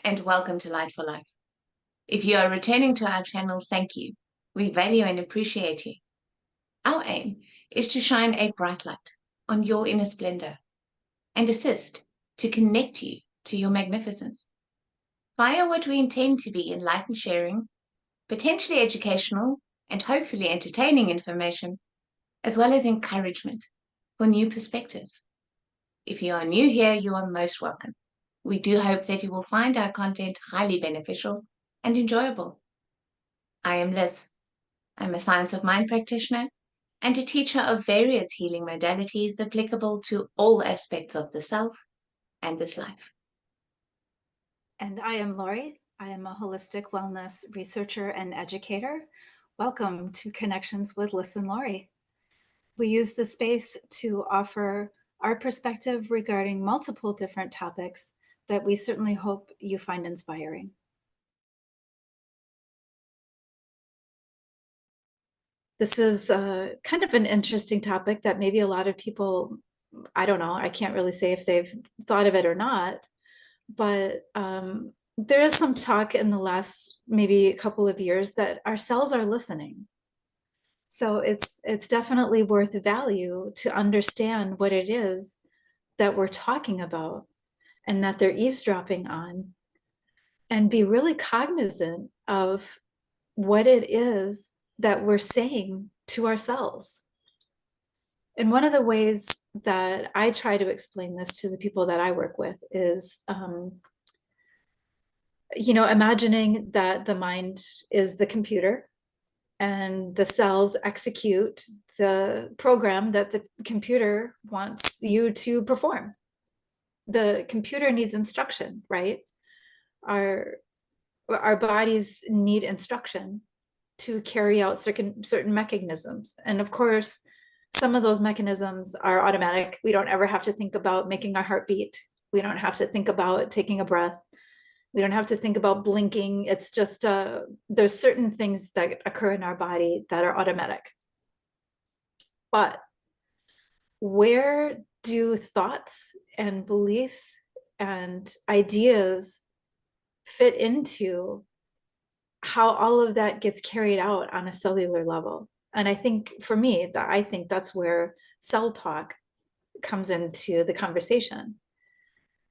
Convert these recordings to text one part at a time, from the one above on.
and welcome to Light for Life. If you are returning to our channel, thank you. We value and appreciate you. Our aim is to shine a bright light on your inner splendor and assist to connect you to your magnificence via what we intend to be enlightened sharing, potentially educational and hopefully entertaining information, as well as encouragement for new perspectives. If you are new here, you are most welcome. We do hope that you will find our content highly beneficial and enjoyable. I am Liss. I'm a science of mind practitioner and a teacher of various healing modalities applicable to all aspects of the self and this life. And I am Lori. I am a holistic wellness researcher and educator. Welcome to Connections with Liss and Lori. We use the space to offer our perspective regarding multiple different topics that we certainly hope you find inspiring. This is kind of an interesting topic that maybe a lot of people, I don't know, I can't really say if they've thought of it or not, but there is some talk in the last maybe couple of years that our cells are listening. So it's definitely worth value to understand what it is that we're talking about and that they're eavesdropping on, and be really cognizant of what it is that we're saying to ourselves. And one of the ways that I try to explain this to the people that I work with is, imagining that the mind is the computer and the cells execute the program that the computer wants you to perform. The computer needs instruction, right? Our bodies need instruction to carry out certain mechanisms. And of course, some of those mechanisms are automatic. We don't ever have to think about making our heart beat. We don't have to think about taking a breath. We don't have to think about blinking. It's just there's certain things that occur in our body that are automatic. But where do thoughts and beliefs and ideas fit into how all of that gets carried out on a cellular level? And I think for me, I think that's where cell talk comes into the conversation.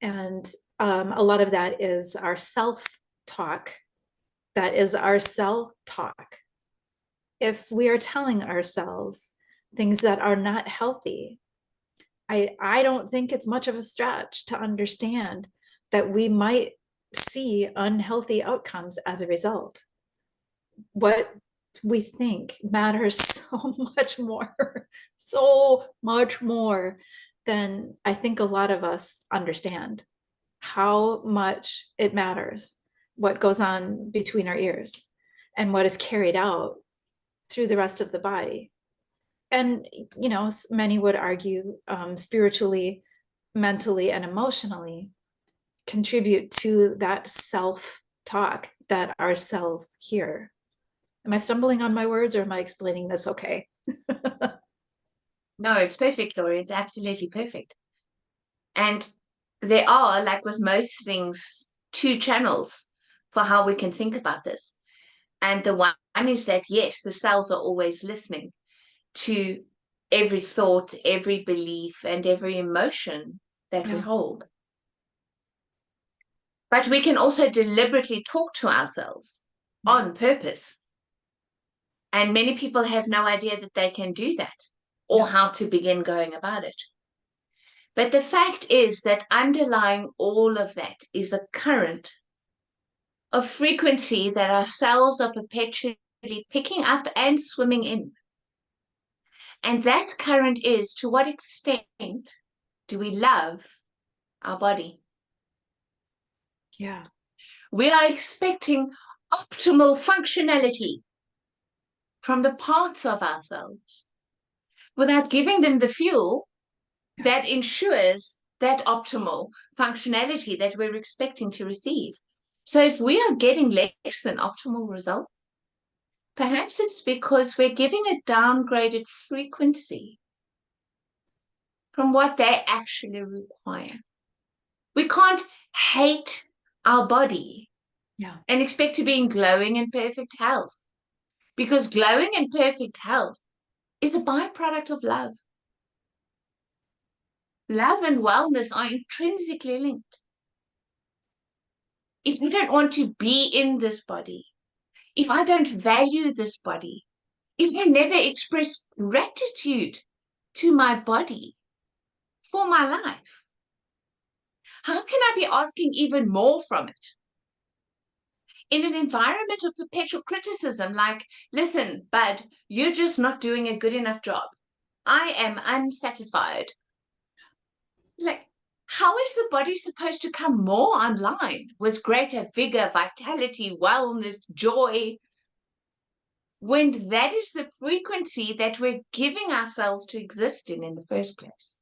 And a lot of that is our self-talk. That is our cell talk. If we are telling ourselves things that are not healthy, I don't think it's much of a stretch to understand that we might see unhealthy outcomes as a result. What we think matters so much more than I think a lot of us understand. How much it matters what goes on between our ears and what is carried out through the rest of the body. And, many would argue spiritually, mentally, and emotionally contribute to that self-talk that our cells hear. Am I stumbling on my words, or am I explaining this okay? No, it's perfect, Lori. It's absolutely perfect. And there are, like with most things, two channels for how we can think about this. And the one is that, yes, the cells are always listening to every thought, every belief, and every emotion that we hold. But we can also deliberately talk to ourselves on purpose. And many people have no idea that they can do that or how to begin going about it. But the fact is that underlying all of that is a current of frequency that our cells are perpetually picking up and swimming in. And that current is, to what extent do we love our body? Yeah. We are expecting optimal functionality from the parts of ourselves without giving them the fuel that ensures that optimal functionality that we're expecting to receive. So if we are getting less than optimal results, perhaps it's because we're giving a downgraded frequency from what they actually require. We can't hate our body Yeah. and expect to be in glowing and perfect health. Because glowing and perfect health is a byproduct of love. Love and wellness are intrinsically linked. If I don't want to be in this body, if I don't value this body, if I never express gratitude to my body for my life, how can I be asking even more from it? In an environment of perpetual criticism, like, listen, bud, you're just not doing a good enough job. I am unsatisfied. Like, how is the body supposed to come more online with greater vigor, vitality, wellness, joy, when that is the frequency that we're giving ourselves to exist in the first place?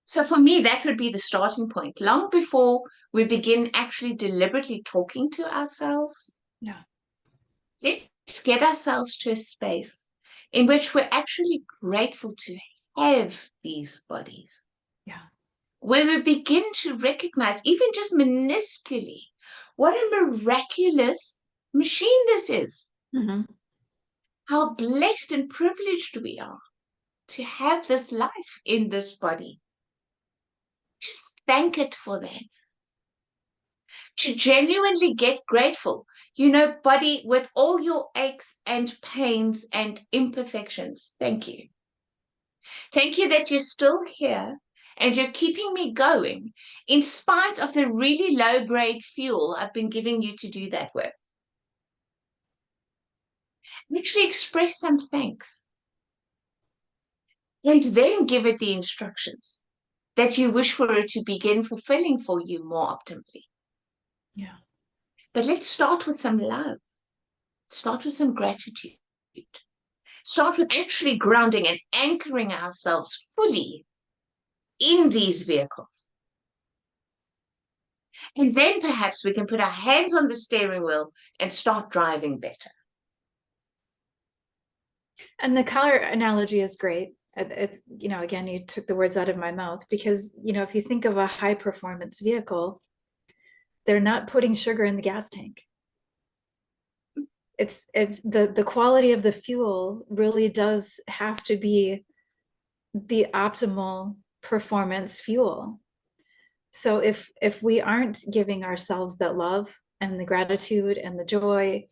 So for me, that would be the starting point. Long before we begin actually deliberately talking to ourselves, Yeah. let's get ourselves to a space in which we're actually grateful to have these bodies. Yeah. Where we begin to recognize, even just minusculely, what a miraculous machine this is. Mm-hmm. How blessed and privileged we are to have this life in this body. Just thank it for that. To genuinely get grateful. You know, body, with all your aches and pains and imperfections, thank you. Thank you that you're still here and you're keeping me going in spite of the really low-grade fuel I've been giving you to do that with. Actually express some thanks. And then give it the instructions that you wish for it to begin fulfilling for you more optimally. Yeah. But let's start with some love. Start with some gratitude. Start with actually grounding and anchoring ourselves fully in these vehicles. And then perhaps we can put our hands on the steering wheel and start driving better. And the car analogy is great. It's, you know, again, you took the words out of my mouth, because, you know, if you think of a high performance vehicle, they're not putting sugar in the gas tank. It's the quality of the fuel really does have to be the optimal performance fuel. So if we aren't giving ourselves that love and the gratitude and the joy,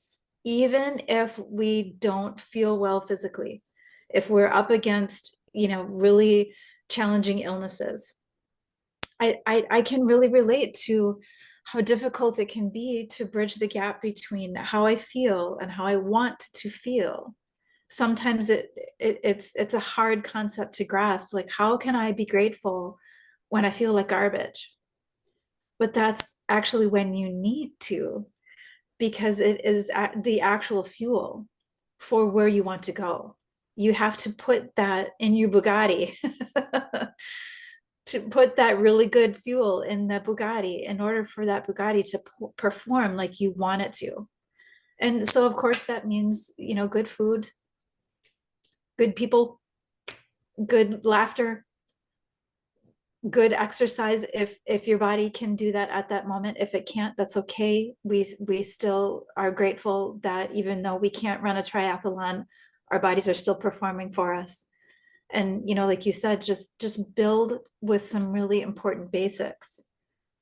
even if we don't feel well physically, if we're up against, you know, really challenging illnesses, I can really relate to how difficult it can be to bridge the gap between how I feel and how I want to feel. Sometimes it's a hard concept to grasp. Like, how can I be grateful when I feel like garbage? But that's actually when you need to, because it is the actual fuel for where you want to go. You have to put that in your Bugatti to put that really good fuel in the Bugatti in order for that Bugatti to perform like you want it to. And so, of course, that means, you know, good food, good people, good laughter, good exercise if your body can do that at that moment. If it can't, that's okay. We still are grateful that even though we can't run a triathlon, our bodies are still performing for us. And, you know, like you said, just build with some really important basics.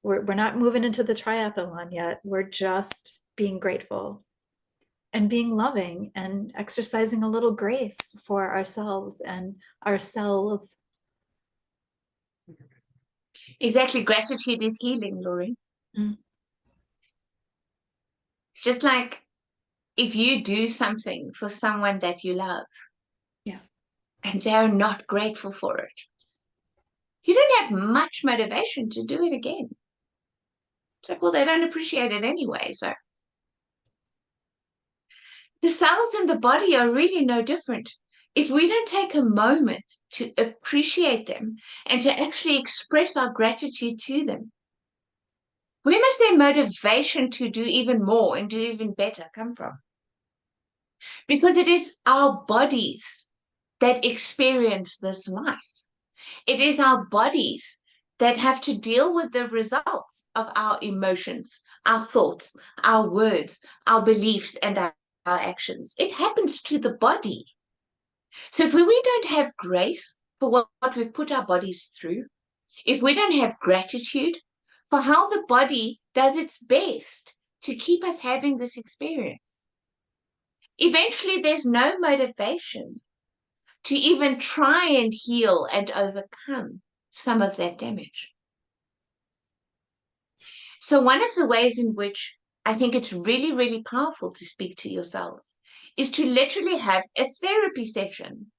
We're not moving into the triathlon yet. We're just being grateful and being loving and exercising a little grace for ourselves and ourselves. Exactly. Gratitude is healing, Laurie. Mm. Just like if you do something for someone that you love, Yeah, and they're not grateful for it, you don't have much motivation to do it again. It's like, well, they don't appreciate it anyway. So the cells in the body are really no different. If we don't take a moment to appreciate them and to actually express our gratitude to them, where must their motivation to do even more and do even better come from? Because it is our bodies that experience this life. It is our bodies that have to deal with the results of our emotions, our thoughts, our words, our beliefs, and our actions. It happens to the body. So if we don't have grace for what we put our bodies through, if we don't have gratitude for how the body does its best to keep us having this experience, eventually there's no motivation to even try and heal and overcome some of that damage. So one of the ways in which I think it's really, really powerful to speak to yourselves is to literally have a therapy session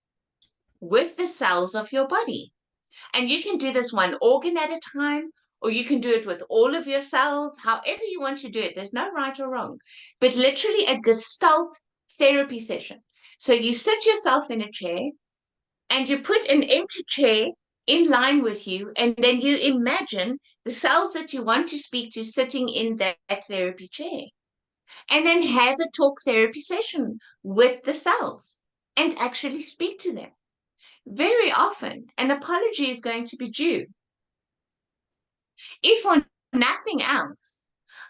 with the cells of your body. And you can do this one organ at a time, or you can do it with all of your cells, however you want to do it. There's no right or wrong, but literally a gestalt therapy session. So you sit yourself in a chair and you put an empty chair in line with you, and then you imagine the cells that you want to speak to sitting in that therapy chair. And then have a talk therapy session with the cells and actually speak to them. Very often, an apology is going to be due. If for nothing else,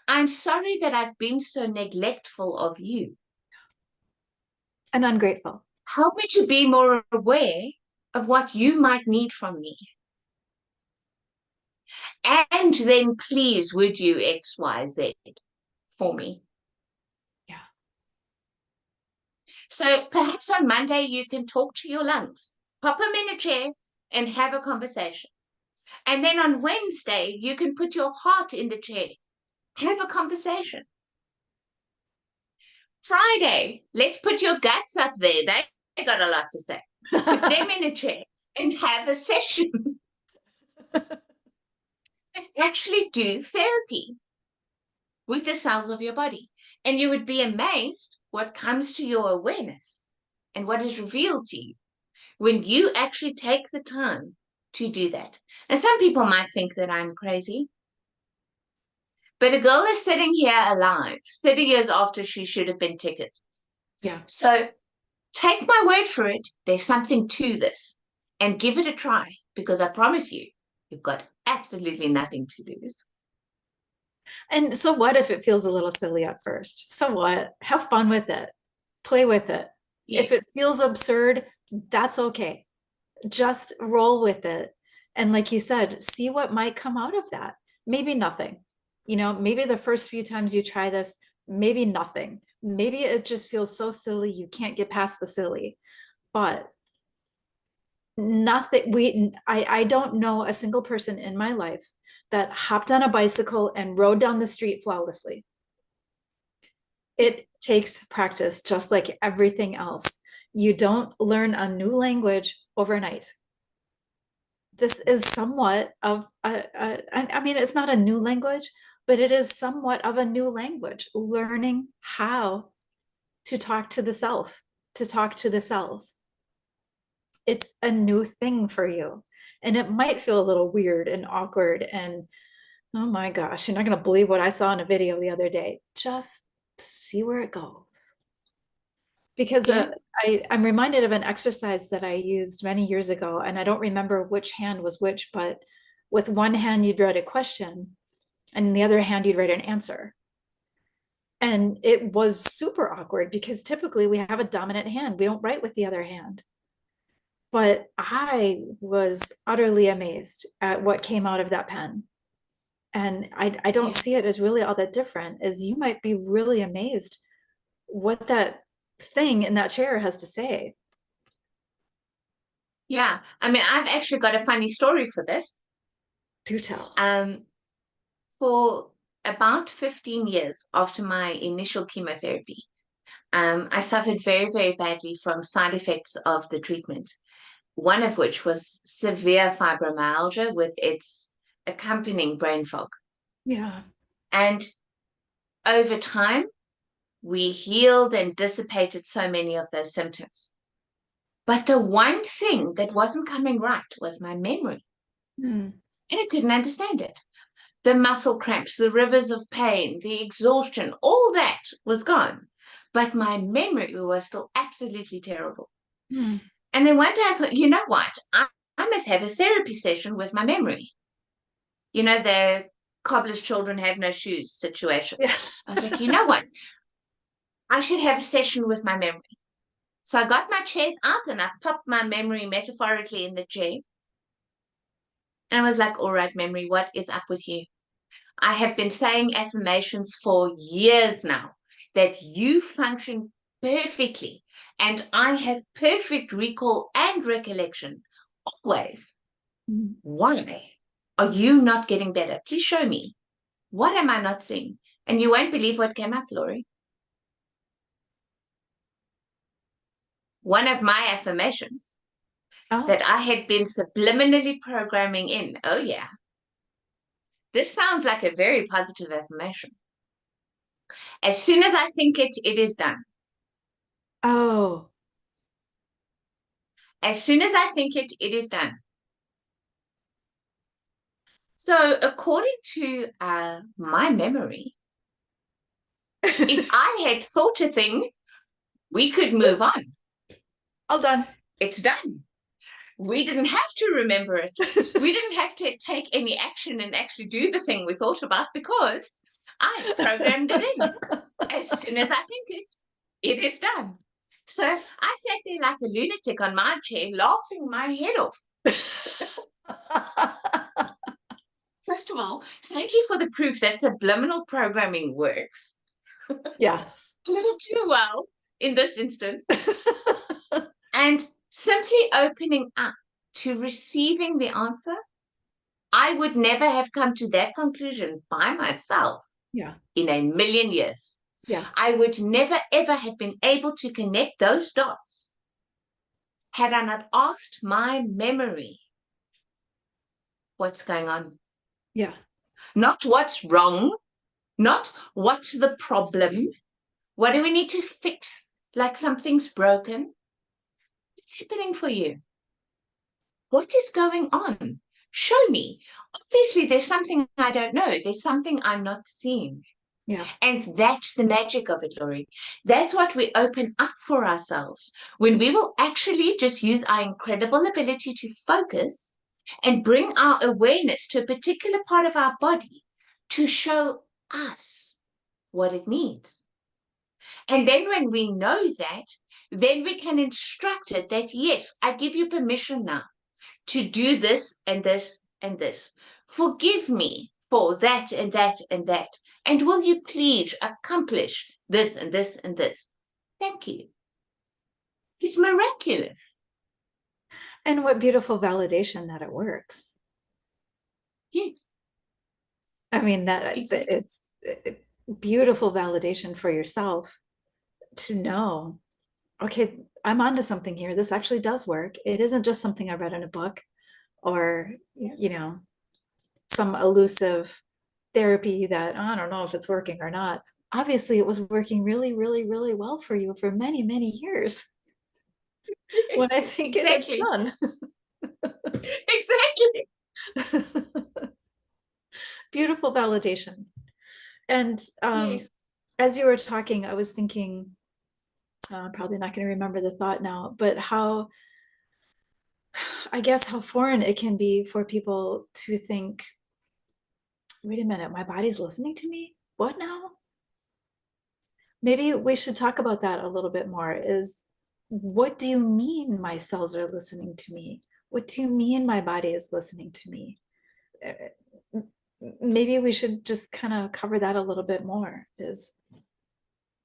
I'm sorry that I've been so neglectful of you. And ungrateful. Help me to be more aware of what you might need from me. And then please, would you X, Y, Z for me? Yeah. So perhaps on Monday, you can talk to your lungs, pop them in a chair and have a conversation. And then on Wednesday, you can put your heart in the chair, have a conversation. Friday, let's put your guts up there. They got a lot to say. Put them in a chair and have a session. Actually do therapy with the cells of your body. And you would be amazed what comes to your awareness and what is revealed to you when you actually take the time to do that. And some people might think that I'm crazy, but a girl is sitting here alive 30 years after she should have been tickets. Yeah. So take my word for it. There's something to this, and give it a try, because I promise you, you've got absolutely nothing to lose. And so what if it feels a little silly at first? So what? Have fun with it. Play with it. Yes. If it feels absurd, that's okay. Just roll with it. And like you said, see what might come out of that. Maybe nothing. You know, maybe the first few times you try this, maybe nothing. Maybe it just feels so silly you can't get past the silly. But nothing, I don't know a single person in my life that hopped on a bicycle and rode down the street flawlessly. It takes practice, just like everything else. You don't learn a new language overnight. This is somewhat of I mean, it's not a new language, but it is somewhat of a new language, learning how to talk to the self, to talk to the cells. It's a new thing for you. And it might feel a little weird and awkward and, oh my gosh, you're not going to believe what I saw in a video the other day. Just see where it goes. Because I'm reminded of an exercise that I used many years ago, and I don't remember which hand was which, but with one hand you'd write a question, and the other hand you'd write an answer. And it was super awkward because typically we have a dominant hand. We don't write with the other hand. But I was utterly amazed at what came out of that pen. And I don't see it as really all that different, as you might be really amazed what that thing in that chair has to say. Yeah, I mean, I've actually got a funny story for this. Do tell. For about 15 years after my initial chemotherapy, I suffered very, very badly from side effects of the treatment, one of which was severe fibromyalgia with its accompanying brain fog. Yeah. And over time, we healed and dissipated so many of those symptoms. But the one thing that wasn't coming right was my memory. And I couldn't understand it. The muscle cramps, the rivers of pain, the exhaustion, all that was gone. But my memory was still absolutely terrible. And then one day I thought, you know what? I must have a therapy session with my memory. You know, cobbler's children have no shoes situation. Yeah. I was like, you know what? I should have a session with my memory. So I got my chairs out and I popped my memory metaphorically in the chair. And I was like, all right, memory, what is up with you? I have been saying affirmations for years now that you function perfectly and I have perfect recall and recollection always. Why are you not getting better? Please show me. What am I not seeing? And you won't believe what came up, Laurie. One of my affirmations that I had been subliminally programming in. Oh, yeah. This sounds like a very positive affirmation. As soon as I think it, it is done. Oh. As soon as I think it, it is done. So according to my memory, if I had thought a thing, we could move on. All done. It's done. We didn't have to remember it. We didn't have to take any action and actually do the thing we thought about because I programmed it in. As soon as I think it, it is done. So I sat there like a lunatic on my chair, laughing my head off. First of all, thank you for the proof that subliminal programming works. Yes. A little too well in this instance. And simply opening up to receiving the answer, I would never have come to that conclusion by myself in a million years. Yeah. I would never, ever have been able to connect those dots had I not asked my memory what's going on. Yeah. Not what's wrong, not what's the problem. What do we need to fix? Like something's broken. What's happening for you? What is going on? Show me. Obviously, there's something I don't know. There's something I'm not seeing. Yeah. And that's the magic of it, Laurie. That's what we open up for ourselves when we will actually just use our incredible ability to focus and bring our awareness to a particular part of our body to show us what it needs. And then when we know that, then we can instruct it that, yes, I give you permission now to do this and this and this. Forgive me for that and that and that. And will you please accomplish this and this and this? Thank you. It's miraculous. And what beautiful validation that it works. Yes. I mean, that Exactly. it's beautiful validation for yourself to know, okay, I'm onto something here. This actually does work. It isn't just something I read in a book or, you know, some elusive therapy that I don't know if it's working or not. Obviously, it was working really, really, really well for you for many, many years. When I think it's Exactly. done. Exactly. Beautiful validation. And Yes. as you were talking, I was thinking, probably not going to remember the thought now, but how, I guess, how foreign it can be for people to think, wait a minute, my body's listening to me? What now? Maybe we should talk about that a little bit more. Is what do you mean my cells are listening to me? What do you mean my body is listening to me? Maybe we should just kind of cover that a little bit more, is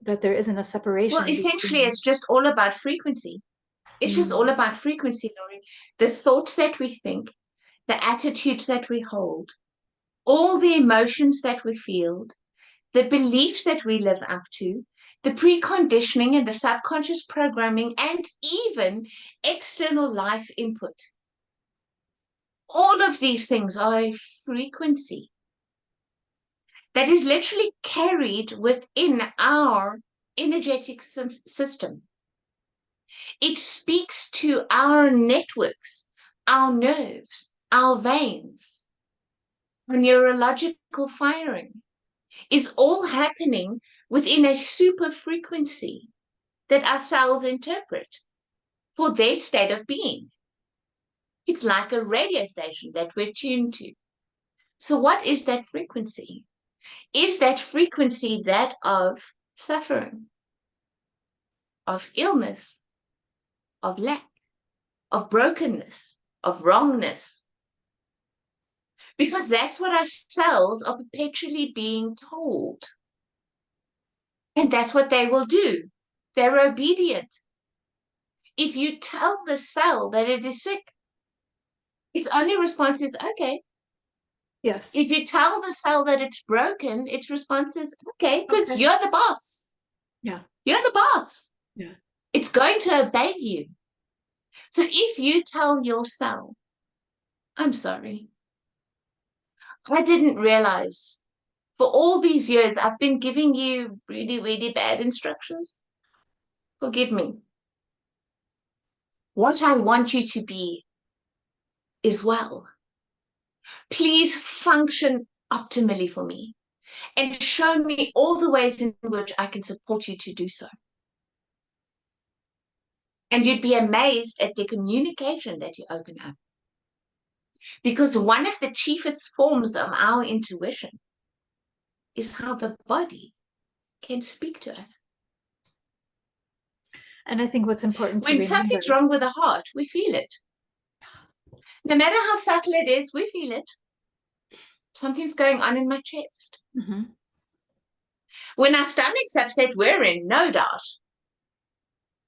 that there isn't a separation. Well, essentially, between... it's just all about frequency. It's just all about frequency, Laurie. The thoughts that we think, the attitudes that we hold, all the emotions that we feel, the beliefs that we live up to, the preconditioning and the subconscious programming, and even external life input. All of these things are a frequency that is literally carried within our energetic system. It speaks to our networks, our nerves, our veins. Our neurological firing is all happening within a super frequency that our cells interpret for their state of being. It's like a radio station that we're tuned to. So what is that frequency? Is that frequency that of suffering, of illness, of lack, of brokenness, of wrongness? Because that's what our cells are perpetually being told. And that's what they will do. They're obedient. If you tell the cell that it is sick, its only response is, okay. Yes. If you tell the cell that it's broken, its response is, okay, because Okay. you're the boss. Yeah. You're the boss. Yeah. It's going to obey you. So if you tell your cell, I'm sorry, I didn't realize for all these years I've been giving you really, really bad instructions. Forgive me. What I want you to be is well. Please function optimally for me and show me all the ways in which I can support you to do so. And you'd be amazed at the communication that you open up. Because one of the chiefest forms of our intuition is how the body can speak to us. And I think what's important to When remember. something's wrong with the heart, we feel it. No matter how subtle it is, we feel it. Something's going on in my chest. Mm-hmm. When our stomach's upset, we're in no doubt.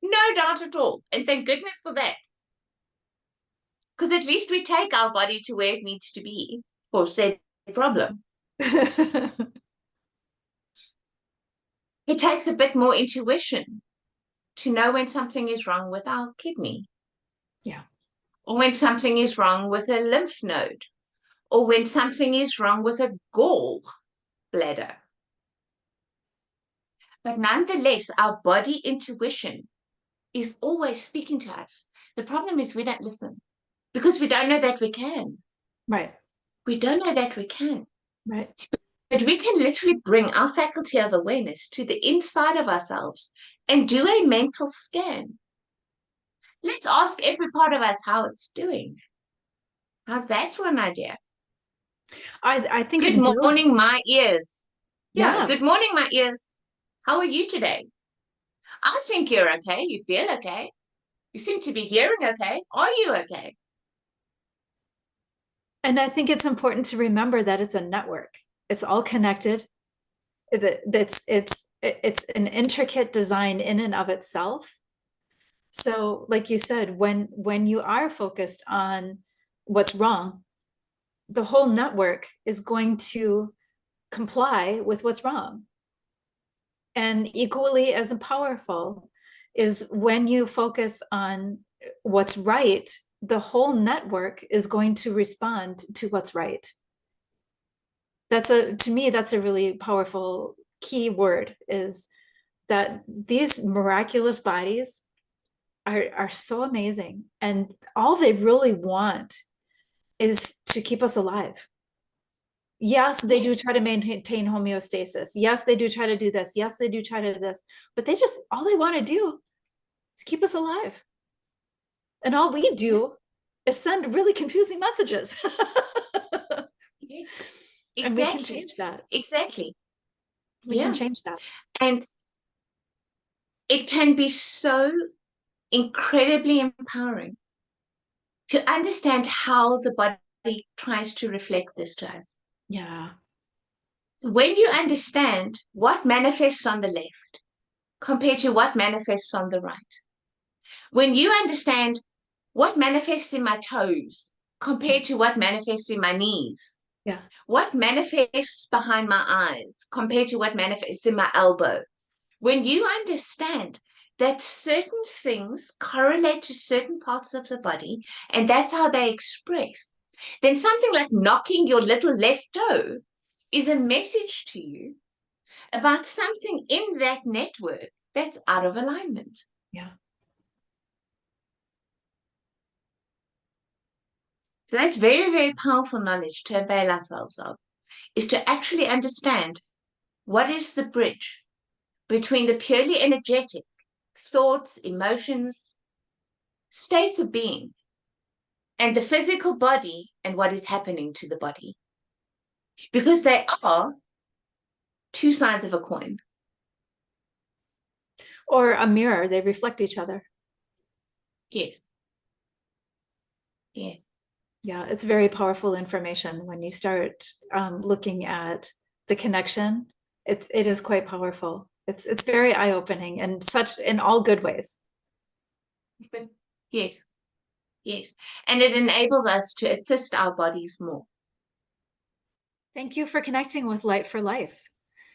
No doubt at all. And thank goodness for that. Because at least we take our body to where it needs to be for said problem. It takes a bit more intuition to know when something is wrong with our kidney. Yeah. Or when something is wrong with a lymph node. Or when something is wrong with a gall bladder. But nonetheless, our body intuition is always speaking to us. The problem is we don't listen because we don't know that we can. Right. We don't know that we can. Right. But we can literally bring our faculty of awareness to the inside of ourselves and do a mental scan. Let's ask every part of us how it's doing. How's that for an idea? I think Good it's brilliant. morning, my ears. Yeah. Good morning, my ears. How are you today? I think you're okay. You feel okay. You seem to be hearing okay. Are you okay? And I think it's important to remember that it's a network. It's all connected. It's an intricate design in and of itself. So, like you said, when you are focused on what's wrong, the whole network is going to comply with what's wrong. And equally as powerful is when you focus on what's right, the whole network is going to respond to what's right. To me, that's a really powerful key word, is that these miraculous bodies are so amazing. And all they really want is to keep us alive. Yes, they do try to maintain homeostasis. Yes, they do try to do this. Yes, they do try to do this. But all they want to do is keep us alive. And all we do is send really confusing messages. Exactly. And we can change that. Exactly. We can change that. And it can be so incredibly empowering to understand how the body tries to reflect this to us. Yeah. When you understand what manifests on the left compared to what manifests on the right, when you understand what manifests in my toes compared to what manifests in my knees, Yeah. what manifests behind my eyes compared to what manifests in my elbow, when you understand that certain things correlate to certain parts of the body and that's how they express, then something like knocking your little left toe is a message to you about something in that network that's out of alignment. Yeah. So that's very, very powerful knowledge to avail ourselves of, is to actually understand what is the bridge between the purely energetic thoughts, emotions, states of being, and the physical body and what is happening to the body. because they are two sides of a coin. Or a mirror, they reflect each other. Yes. Yes. Yeah, it's very powerful information when you start looking at the connection. It is quite powerful. It's very eye-opening and such in all good ways. Yes. Yes. And it enables us to assist our bodies more. Thank you for connecting with Light for Life.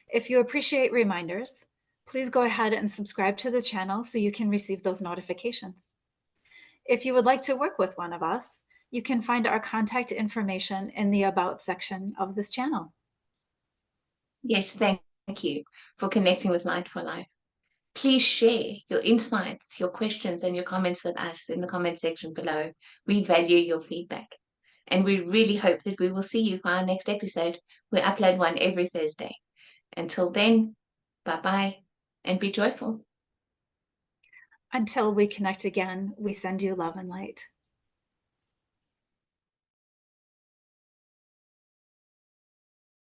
If you appreciate reminders, please go ahead and subscribe to the channel so you can receive those notifications. If you would like to work with one of us, you can find our contact information in the About section of this channel. Yes, thank you for connecting with Light for Life. Please share your insights, your questions, and your comments with us in the comment section below. We value your feedback. And we really hope that we will see you for our next episode. We upload one every Thursday. Until then, bye-bye and be joyful. Until we connect again, we send you love and light.